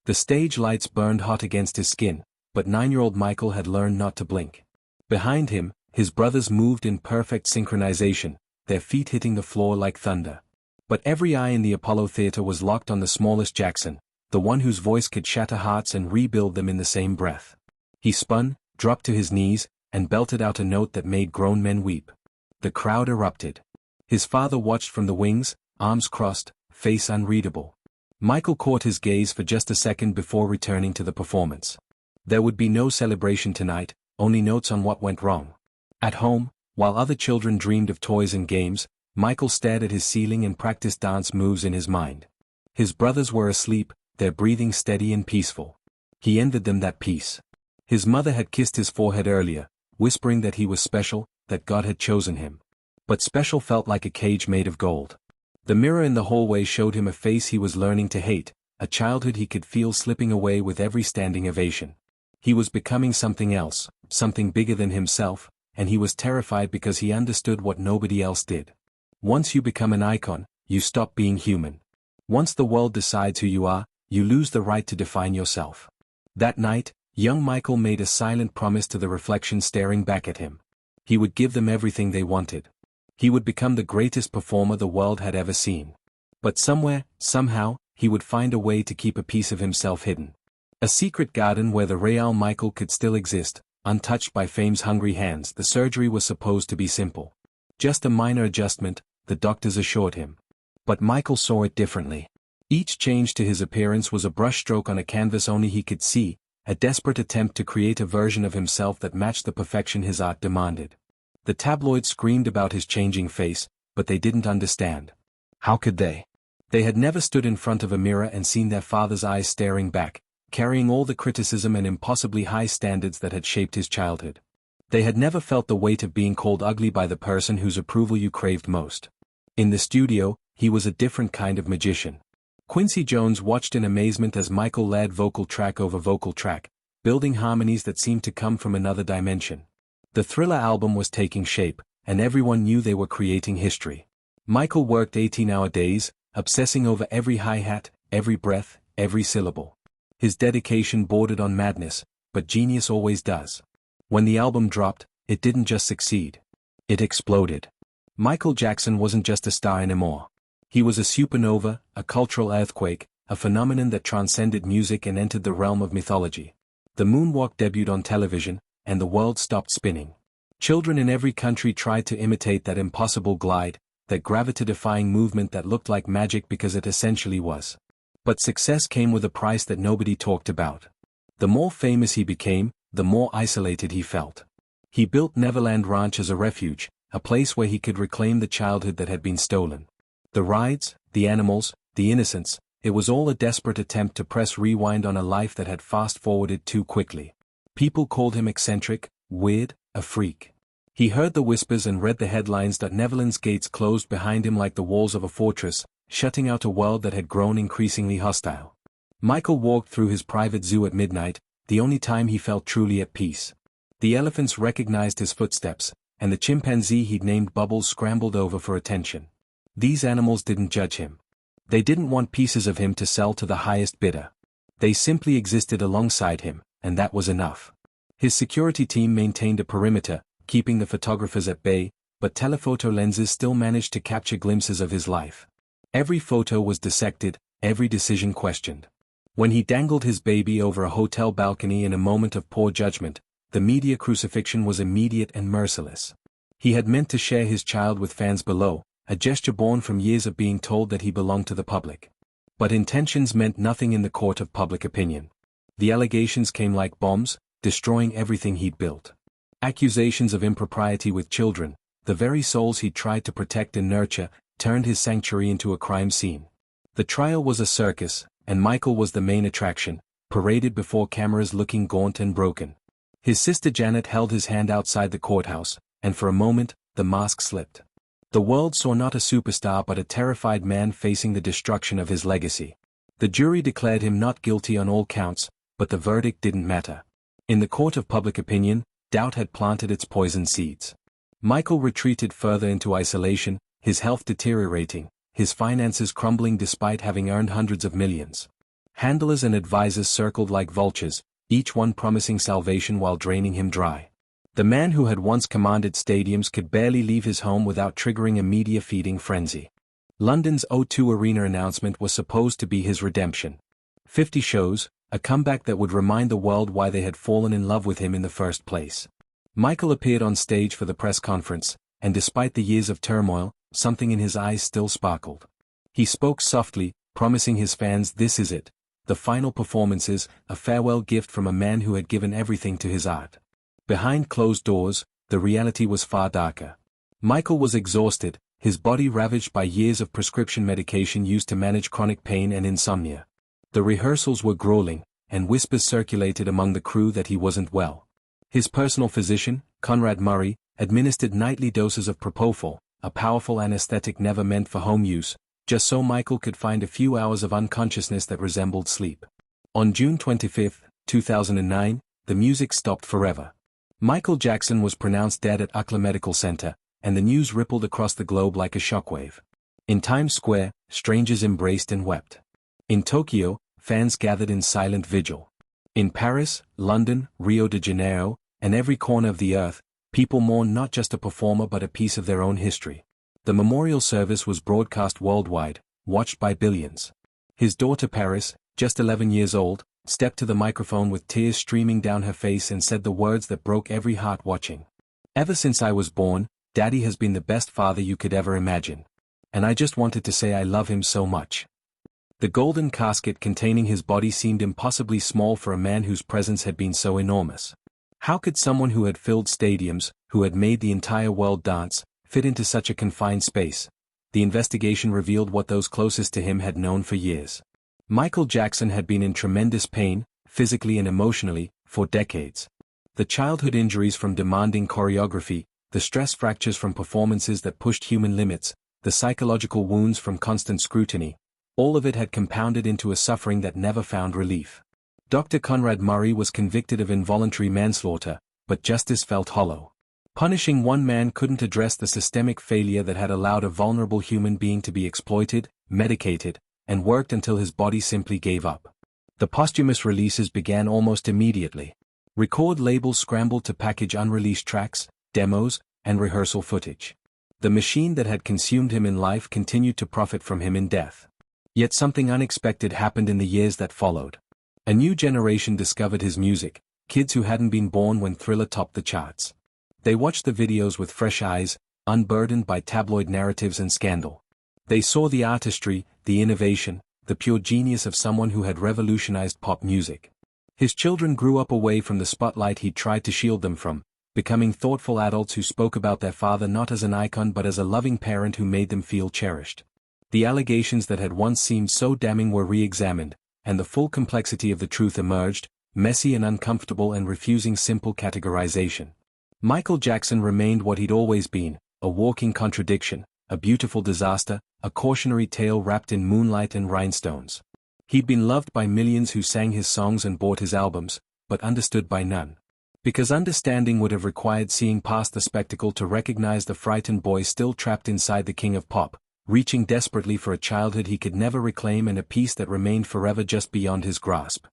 The stage lights burned hot against his skin, but 9-year-old Michael had learned not to blink. Behind him, his brothers moved in perfect synchronization, their feet hitting the floor like thunder. But every eye in the Apollo Theater was locked on the smallest Jackson, the one whose voice could shatter hearts and rebuild them in the same breath. He spun, dropped to his knees, and belted out a note that made grown men weep. The crowd erupted. His father watched from the wings, arms crossed, face unreadable. Michael caught his gaze for just a second before returning to the performance. There would be no celebration tonight, only notes on what went wrong. At home, while other children dreamed of toys and games, Michael stared at his ceiling and practiced dance moves in his mind. His brothers were asleep, their breathing steady and peaceful. He envied them that peace. His mother had kissed his forehead earlier, whispering that he was special, that God had chosen him. But special felt like a cage made of gold. The mirror in the hallway showed him a face he was learning to hate, a childhood he could feel slipping away with every standing ovation. He was becoming something else, something bigger than himself, and he was terrified because he understood what nobody else did. Once you become an icon, you stop being human. Once the world decides who you are, you lose the right to define yourself. That night, young Michael made a silent promise to the reflection staring back at him. He would give them everything they wanted. He would become the greatest performer the world had ever seen. But somewhere, somehow, he would find a way to keep a piece of himself hidden. A secret garden where the real Michael could still exist, untouched by fame's hungry hands. The surgery was supposed to be simple. Just a minor adjustment, the doctors assured him. But Michael saw it differently. Each change to his appearance was a brushstroke on a canvas only he could see, a desperate attempt to create a version of himself that matched the perfection his art demanded. The tabloids screamed about his changing face, but they didn't understand. How could they? They had never stood in front of a mirror and seen their father's eyes staring back, carrying all the criticism and impossibly high standards that had shaped his childhood. They had never felt the weight of being called ugly by the person whose approval you craved most. In the studio, he was a different kind of magician. Quincy Jones watched in amazement as Michael layered vocal track over vocal track, building harmonies that seemed to come from another dimension. The Thriller album was taking shape, and everyone knew they were creating history. Michael worked 18-hour days, obsessing over every hi-hat, every breath, every syllable. His dedication bordered on madness, but genius always does. When the album dropped, it didn't just succeed. It exploded. Michael Jackson wasn't just a star anymore. He was a supernova, a cultural earthquake, a phenomenon that transcended music and entered the realm of mythology. The moonwalk debuted on television, and the world stopped spinning. Children in every country tried to imitate that impossible glide, that gravity-defying movement that looked like magic because it essentially was. But success came with a price that nobody talked about. The more famous he became, the more isolated he felt. He built Neverland Ranch as a refuge, a place where he could reclaim the childhood that had been stolen. The rides, the animals, the innocence, it was all a desperate attempt to press rewind on a life that had fast-forwarded too quickly. People called him eccentric, weird, a freak. He heard the whispers and read the headlines that Neverland's gates closed behind him like the walls of a fortress, shutting out a world that had grown increasingly hostile. Michael walked through his private zoo at midnight, the only time he felt truly at peace. The elephants recognized his footsteps, and the chimpanzee he'd named Bubbles scrambled over for attention. These animals didn't judge him. They didn't want pieces of him to sell to the highest bidder. They simply existed alongside him, and that was enough. His security team maintained a perimeter, keeping the photographers at bay, but telephoto lenses still managed to capture glimpses of his life. Every photo was dissected, every decision questioned. When he dangled his baby over a hotel balcony in a moment of poor judgment, the media crucifixion was immediate and merciless. He had meant to share his child with fans below, a gesture born from years of being told that he belonged to the public. But intentions meant nothing in the court of public opinion. The allegations came like bombs, destroying everything he'd built. Accusations of impropriety with children, the very souls he'd tried to protect and nurture, turned his sanctuary into a crime scene. The trial was a circus, and Michael was the main attraction, paraded before cameras looking gaunt and broken. His sister Janet held his hand outside the courthouse, and for a moment, the mask slipped. The world saw not a superstar but a terrified man facing the destruction of his legacy. The jury declared him not guilty on all counts, but the verdict didn't matter. In the court of public opinion, doubt had planted its poison seeds. Michael retreated further into isolation, his health deteriorating, his finances crumbling despite having earned hundreds of millions. Handlers and advisors circled like vultures, each one promising salvation while draining him dry. The man who had once commanded stadiums could barely leave his home without triggering a media-feeding frenzy. London's O2 Arena announcement was supposed to be his redemption. 50 shows, a comeback that would remind the world why they had fallen in love with him in the first place. Michael appeared on stage for the press conference, and despite the years of turmoil, something in his eyes still sparkled. He spoke softly, promising his fans this is it, the final performances, a farewell gift from a man who had given everything to his art. Behind closed doors, the reality was far darker. Michael was exhausted, his body ravaged by years of prescription medication used to manage chronic pain and insomnia. The rehearsals were grueling, and whispers circulated among the crew that he wasn't well. His personal physician, Conrad Murray, administered nightly doses of propofol, a powerful anesthetic never meant for home use, just so Michael could find a few hours of unconsciousness that resembled sleep. On June 25, 2009, the music stopped forever. Michael Jackson was pronounced dead at UCLA Medical Center, and the news rippled across the globe like a shockwave. In Times Square, strangers embraced and wept. In Tokyo, fans gathered in silent vigil. In Paris, London, Rio de Janeiro, and every corner of the earth, people mourned not just a performer but a piece of their own history. The memorial service was broadcast worldwide, watched by billions. His daughter Paris, just 11 years old, stepped to the microphone with tears streaming down her face and said the words that broke every heart watching. "Ever since I was born, Daddy has been the best father you could ever imagine. And I just wanted to say I love him so much." The golden casket containing his body seemed impossibly small for a man whose presence had been so enormous. How could someone who had filled stadiums, who had made the entire world dance, fit into such a confined space? The investigation revealed what those closest to him had known for years. Michael Jackson had been in tremendous pain, physically and emotionally, for decades. The childhood injuries from demanding choreography, the stress fractures from performances that pushed human limits, the psychological wounds from constant scrutiny, all of it had compounded into a suffering that never found relief. Dr. Conrad Murray was convicted of involuntary manslaughter, but justice felt hollow. Punishing one man couldn't address the systemic failure that had allowed a vulnerable human being to be exploited, medicated, and worked until his body simply gave up. The posthumous releases began almost immediately. Record labels scrambled to package unreleased tracks, demos, and rehearsal footage. The machine that had consumed him in life continued to profit from him in death. Yet something unexpected happened in the years that followed. A new generation discovered his music, kids who hadn't been born when Thriller topped the charts. They watched the videos with fresh eyes, unburdened by tabloid narratives and scandal. They saw the artistry, the innovation, the pure genius of someone who had revolutionized pop music. His children grew up away from the spotlight he'd tried to shield them from, becoming thoughtful adults who spoke about their father not as an icon but as a loving parent who made them feel cherished. The allegations that had once seemed so damning were re-examined, and the full complexity of the truth emerged, messy and uncomfortable and refusing simple categorization. Michael Jackson remained what he'd always been, a walking contradiction, a beautiful disaster, a cautionary tale wrapped in moonlight and rhinestones. He'd been loved by millions who sang his songs and bought his albums, but understood by none. Because understanding would have required seeing past the spectacle to recognize the frightened boy still trapped inside the king of pop, reaching desperately for a childhood he could never reclaim and a peace that remained forever just beyond his grasp.